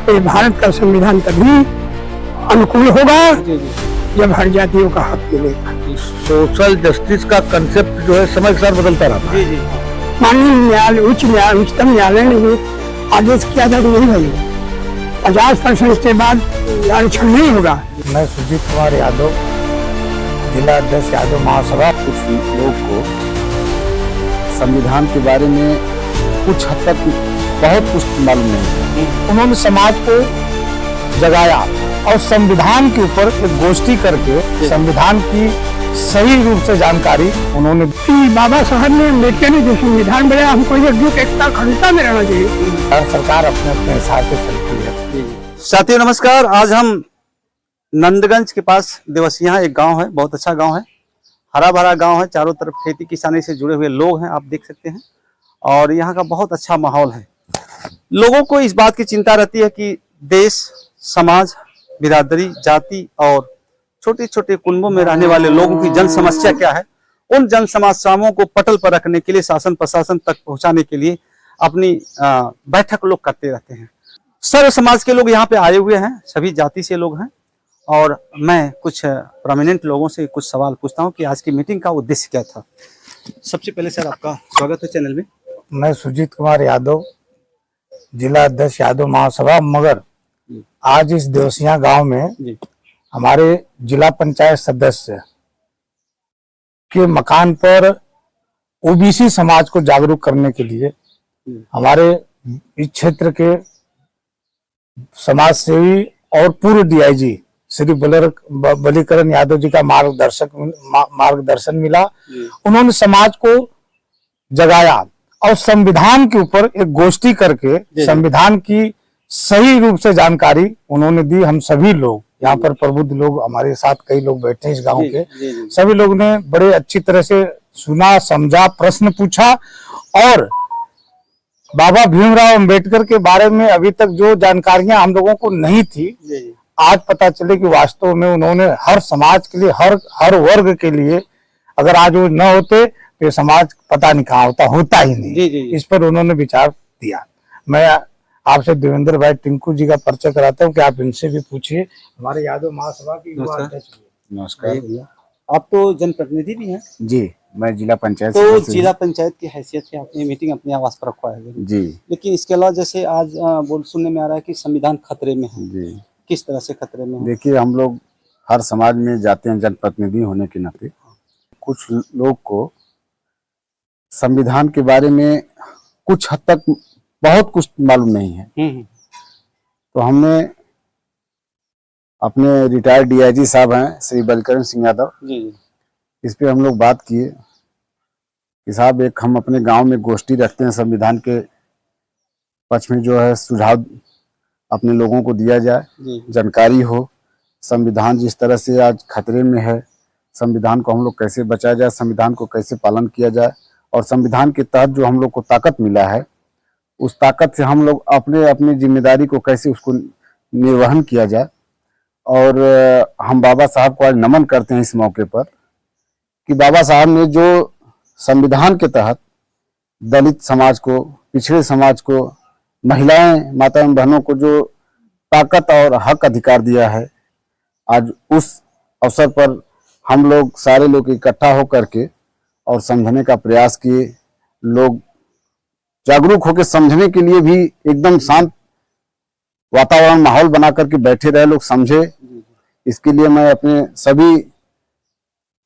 तो ये भारत का संविधान तभी अनुकूल होगा जब हर जातियों का हक मिलेगा। सोशल जस्टिस का कंसेप्ट जो है समय के साथ बदलता रहता है। माननीय न्यायालय उच्चतम न्यायालय ने भी आदेश किया था कि नहीं भाई 50% के बाद आरक्षण नहीं होगा। मैं सुजीत कुमार यादव, जिला अध्यक्ष यादव महासभा। कुछ लोग को संविधान के बारे में कुछ हद तक बहुत कुछ मालूम नहीं है। उन्होंने समाज को जगाया और संविधान के ऊपर एक गोष्ठी करके संविधान की सही रूप से जानकारी उन्होंने कि बाबा साहब ने अम्बेडकर ने जो संविधान बनाया हमको एकजुट एकता अखंडता में रहना चाहिए। हर सरकार अपने अपने हिसाब से चलती है। साथियों नमस्कार, आज हम नंदगंज के पास देवसिया एक गांव है, बहुत अच्छा गांव है, हरा भरा गांव है, चारों तरफ खेती किसानी से जुड़े हुए लोग हैं, आप देख सकते हैं। और यहाँ का बहुत अच्छा माहौल है। लोगों को इस बात की चिंता रहती है कि देश, समाज, बिरादरी, जाति और छोटे छोटे कुंबों में रहने वाले लोगों की जन समस्या क्या है। उन जन समस्याओं को पटल पर रखने के लिए, शासन प्रशासन तक पहुंचाने के लिए अपनी बैठक लोग करते रहते हैं। सर्व समाज के लोग यहाँ पे आए हुए हैं, सभी जाति से लोग हैं। और मैं कुछ प्रोमिनेंट लोगों से कुछ सवाल पूछता हूँ कि आज की मीटिंग का उद्देश्य क्या था। सबसे पहले सर आपका स्वागत है चैनल में। मैं सुजीत कुमार यादव, जिला अध्यक्ष यादव महासभा। मगर आज इस देवसिया गांव में हमारे जिला पंचायत सदस्य के मकान पर ओबीसी समाज को जागरूक करने के लिए हमारे इस क्षेत्र के समाज सेवी और पूर्व डीआईजी श्री बलीकरण यादव जी का मार्गदर्शन मिला। उन्होंने समाज को जगाया और संविधान के ऊपर एक गोष्ठी करके संविधान की सही रूप से जानकारी उन्होंने दी। हम सभी लोग यहाँ पर प्रबुद्ध लोग, हमारे साथ कई लोग बैठे हैं इस गांव के, सभी लोग ने बड़े अच्छी तरह से सुना, समझा, प्रश्न पूछा। और बाबा भीमराव अंबेडकर के बारे में अभी तक जो जानकारियां हम लोगों को नहीं थी, आज पता चले कि वास्तव में उन्होंने हर समाज के लिए, हर वर्ग के लिए, अगर आज वो न होते तो ये समाज पता नहीं कहाँ होता ही नहीं। इस पर उन्होंने विचार दिया। मैं आपसे देवेंद्र भाई टिंकू जी का परिचय कराता हूँ कि आप इनसे भी पूछिए। हमारे यादव महासभा की युवा अध्यक्ष। नमस्कार भैया, आप तो जनप्रतिनिधि भी हैं जी। मैं जिला पंचायत तो जिला पंचायत की हैसियत से आपने मीटिंग अपने आवास पर रखवा है जी। लेकिन इसके अलावा जैसे आज सुनने में आ रहा है कि संविधान खतरे में है जी। किस तरह से खतरे में है? देखिए, हम लोग हर समाज में जाते हैं जनप्रतिनिधि होने के नाते। कुछ लोग को संविधान के बारे में कुछ हद तक बहुत कुछ मालूम नहीं है। तो हमने अपने रिटायर्ड डीआईजी साहब हैं श्री बलीकरण सिंह यादव जी, इस पे हम लोग बात किए कि साहब एक हम अपने गांव में गोष्ठी रखते हैं, संविधान के पक्ष में जो है सुझाव अपने लोगों को दिया जाए, जानकारी हो। संविधान जिस तरह से आज खतरे में है, संविधान को हम लोग कैसे बचाया जाए, संविधान को कैसे पालन किया जाए, और संविधान के तहत जो हम लोग को ताकत मिला है, उस ताकत से हम लोग अपनी जिम्मेदारी को कैसे उसको निर्वहन किया जाए। और हम बाबा साहब को आज नमन करते हैं इस मौके पर कि बाबा साहब ने जो संविधान के तहत दलित समाज को, पिछड़े समाज को, महिलाएं, माता एवं बहनों को जो ताकत और हक अधिकार दिया है, आज उस अवसर पर हम लोग सारे लोग इकट्ठा होकर के और समझने का प्रयास किए। लोग जागरूक होकर समझने के लिए भी एकदम शांत वातावरण, माहौल बना करके बैठे रहे, लोग समझे। इसके लिए मैं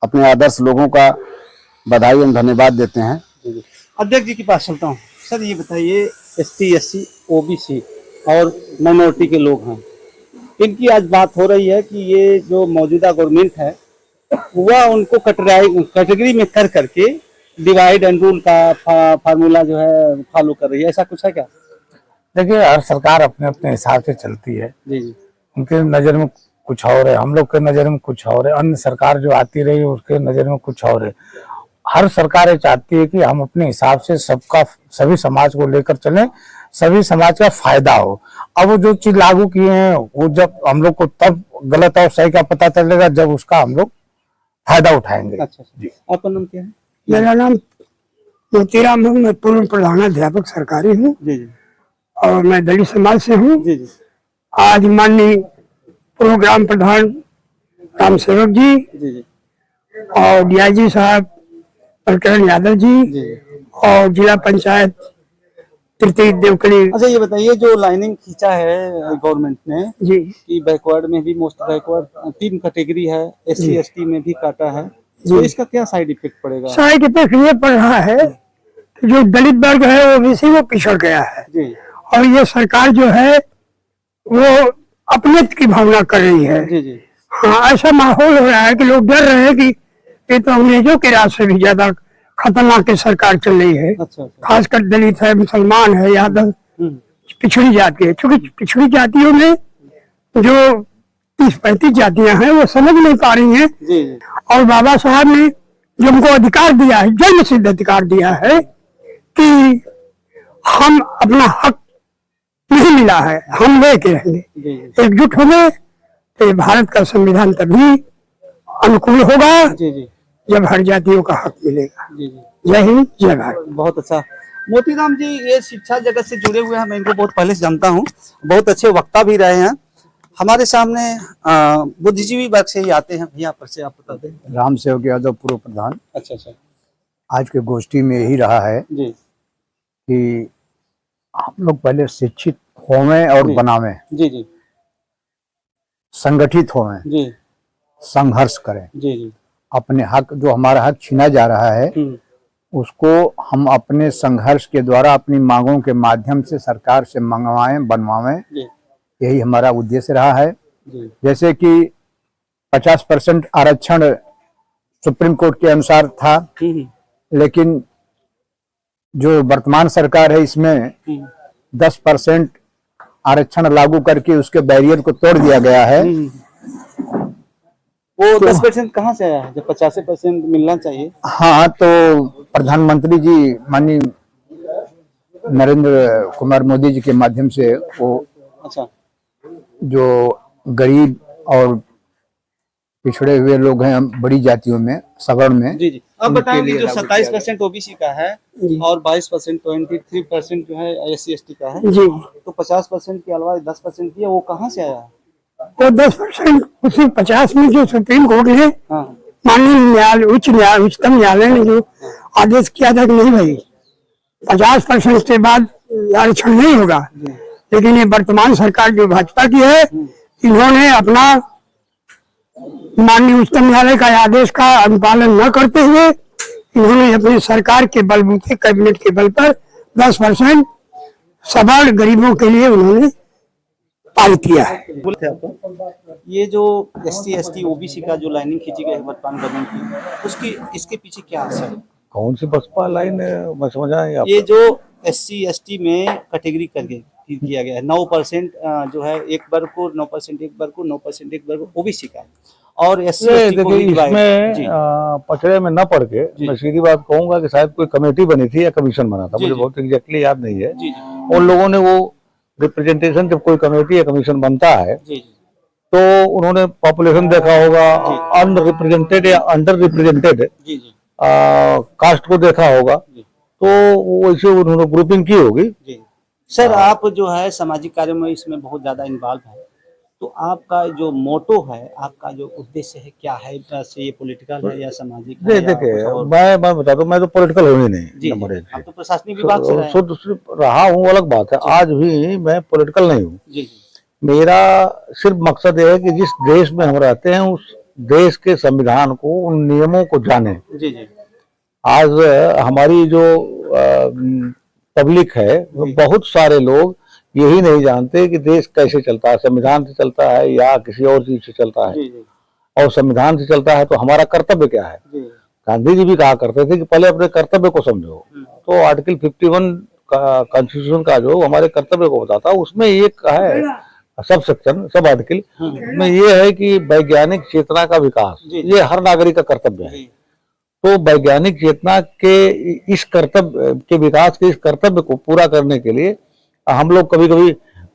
अपने आदर्श लोगों का बधाई एवं धन्यवाद देते हैं। अध्यक्ष जी के पास चलता हूँ। सर ये बताइए, एसटी, एससी, ओबीसी और माइनॉरिटी के लोग हैं, इनकी आज बात हो रही है कि ये जो मौजूदा गवर्नमेंट है वह उनको कैटेगरी में कर करके डिवाइड एंड रूल का फार्मूला जो है फॉलो कर रही है, ऐसा कुछ है क्या? देखिए, हर सरकार अपने अपने हिसाब से चलती है जी। उनके नजर में कुछ और है, हम लोग के नजर में कुछ और है, अन्य सरकार जो आती रही उसके नजर में कुछ और है। हर सरकार ये चाहती है कि हम अपने हिसाब से सभी समाज को लेकर चलें, सभी समाज का फायदा हो। अब वो जो चीज लागू किए हैं वो जब हम लोग को तब गलत और सही का पता चलेगा जब उसका हम लोग फायदा उठाएंगे। अच्छा जी। आपका नाम क्या है? मेरा नाम मोतीराम हूँ, मैं पूर्व प्रधानाध्यापक सरकारी हूँ और मैं दलित समाज से हूँ। आज माननीय प्रोग्राम प्रधान राम सेवक जी जी जी और डीआईजी साहब बलकरण यादव जी जी। और जिला पंचायत तृतीय देवकली अच्छा ये बताइए, जो लाइनिंग खींचा है गवर्नमेंट ने जी कि बैकवर्ड में भी, मोस्ट बैकवर्ड 3 कैटेगरी है, SC ST में भी काटा है, जी। तो इसका क्या साइड इफेक्ट पड़ेगा? साइड इफेक्ट ये पड़ रहा है कि जो दलित वर्ग है वो ओबीसी वो पिछड़ गया है जी और ये सरकार जो है वो अपनेत की भावना कर रही है। जी जी हाँ, ऐसा माहौल हो रहा है कि लोग डर रहे हैं कि ये तो अंग्रेजों के राज से भी ज्यादा खतरनाक सरकार चल रही है। अच्छा अच्छा। खासकर दलित है, मुसलमान है, यादव, पिछड़ी जाति है। क्योंकि पिछड़ी जातियों में जो 30-35 जातियां हैं वो समझ नहीं पा रही हैं जी जी और बाबा साहब ने जो हमको अधिकार दिया है, जन्म सिद्ध अधिकार दिया है कि हम अपना हक नहीं मिला है, हम लेके रहेंगे, जी जी एकजुट होंगे तो ये भारत का संविधान तभी अनुकूल होगा जी जी जब हर जातियों का हक मिलेगा। जी जी। जय हिंद, जय भारत। बहुत अच्छा। मोतीराम जी ये शिक्षा जगत से जुड़े हुए हैं, मैं इनको बहुत पहले से जानता हूँ, बहुत अच्छे वक्ता भी रहे हैं। हमारे सामने बुद्धिजीवी वर्ग से ही आते हैं, भैया पर से आप बता दें। राम सेवक यादव पूर्व प्रधान। अच्छा अच्छा आज के गोष्ठी में यही रहा है जी कि हम लोग पहले शिक्षित होवें और जी। बनावें, जी जी संगठित होवें, जी संघर्ष करें, जी जी अपने हक, जो हमारा हक छीना जा रहा है उसको हम अपने संघर्ष के द्वारा अपनी मांगों के माध्यम से सरकार से मंगवाएं, बनवाएं। जी यही हमारा उद्देश्य रहा है। जी जैसे कि 50% आरक्षण सुप्रीम कोर्ट के अनुसार था, लेकिन जो वर्तमान सरकार है इसमें 10% आरक्षण लागू करके उसके बैरियर को तोड़ दिया गया है। वो 10% कहाँ से आया है जब 85% मिलना चाहिए? हाँ, तो प्रधानमंत्री जी माननीय नरेंद्र कुमार मोदी जी के माध्यम से वो अच्छा जो गरीब और पिछड़े हुए लोग हैं बड़ी जातियों में, सवर्ण में, जी जी। अब बताएंगे जो 27% ओबीसी का है और 22% 23% जो है SC ST का है, जी, तो 50% के अलावा 10% की है, वो कहाँ से आया है? वो 10% उसी 50 में जो सुप्रीम कोर्ट ने हाँ माननीय न्यायालय, उच्चतम न्यायालय ने जो आदेश किया था कि नहीं भाई 50% के बाद आरक्षण नहीं होगा, लेकिन ये वर्तमान सरकार जो भाजपा की है इन्होंने अपना माननीय उच्चतम न्यायालय का आदेश का अनुपालन न करते हुए इन्होंने अपनी सरकार के बलबूते, कैबिनेट के बल पर 10% सवाल गरीबों के लिए उन्होंने पारित किया है। बोलते आपको ये जो SC ST OBC का जो लाइनिंग खींची गई है वर्तमान गवर्नमेंट की, उसकी इसके पीछे क्या असर है? कौन सी बसपा लाइन है, मैं समझ आए? ये जो SC ST में कैटेगरी करके किया गया है, 9% जो है एक वर्ग को, 9% एक वर्ग को, 9% एक वर्ग को OBC का, और SC ST को देखिए इसमें जी पचड़े में न पड़ के मैं सीधी बात कहूंगा कि शायद कोई कमेटी बनी थी या कमीशन बना था, मुझे बहुत एग्जैक्टली याद नहीं है। जी उन लोगों ने वो रिप्रेजेंटेशन, जब कोई कमेटी या कमीशन बनता है जी तो उन्होंने पॉपुलेशन देखा होगा, अनरिप्रेजेंटेड या अंडर रिप्रेजेंटेड जी जी कास्ट को देखा होगा, तो वैसे उन्होंने ग्रुपिंग की होगी। जी। सर आप जो है सामाजिक कार्य में इसमें बहुत ज्यादा इन्वॉल्व है, तो आपका जो मोटो है, आपका जो उद्देश्य है क्या है? से ये पॉलिटिकल है या सामाजिक है? देखिए मैं बता दूं, मैं तो पॉलिटिकल हूँ ही नहीं। जी नंबर एक आप तो प्रशासनिक विभाग से रहे हैं। शुद्ध रहा हूँ, अलग बात है, आज भी मैं पॉलिटिकल नहीं हूँ। जी जी मेरा सिर्फ मकसद ये है कि जिस देश में हम रहते हैं उस देश के संविधान को, उन नियमों को जाने। जी जी आज हमारी जो पब्लिक है, बहुत सारे लोग यही नहीं जानते कि देश कैसे चलता है, संविधान से चलता है या किसी और चीज से चलता है। जी जी और संविधान से चलता है तो हमारा कर्तव्य क्या है। जी गांधी जी भी कहा करते थे कि पहले अपने कर्तव्य को समझो। तो आर्टिकल 51 का कॉन्स्टिट्यूशन का जो हमारे कर्तव्य को बताता है, उसमें एक है सब सेक्शन, सब आर्टिकल में ये है कि वैज्ञानिक चेतना का विकास ये हर नागरिक का कर्तव्य है। तो वैज्ञानिक चेतना के इस कर्तव्य के विकास के इस कर्तव्य को पूरा करने के लिए हम लोग कभी कभी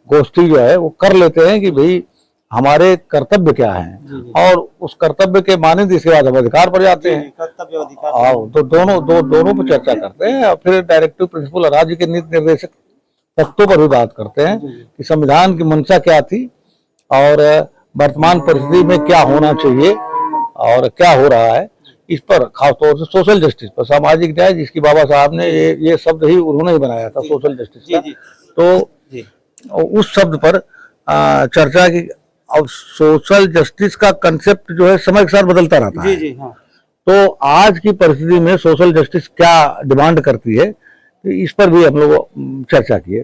गोष्ठी जो है वो कर लेते हैं कि भाई हमारे कर्तव्य क्या हैं, और उस कर्तव्य के माने इसके बाद हम अधिकार पर जाते हैं। कर्तव्य अधिकार तो दोनों पर चर्चा करते हैं, और फिर डायरेक्टिव प्रिंसिपल राज्य के नीति निर्देशक तत्वों पर भी बात करते हैं कि संविधान की मंशा क्या थी और वर्तमान परिस्थिति में क्या होना चाहिए और क्या हो रहा है। इस पर खासतौर से सोशल जस्टिस पर, सामाजिक न्याय, जिसकी बाबा साहब ने ये शब्द ही उन्होंने ही बनाया था, सोशल जस्टिस का। तो उस शब्द पर चर्चा की। अब सोशल जस्टिस का कंसेप्ट जो है समय के साथ बदलता रहता है। तो आज की परिस्थिति में सोशल जस्टिस क्या डिमांड करती है, तो इस पर भी हम लोग चर्चा की है।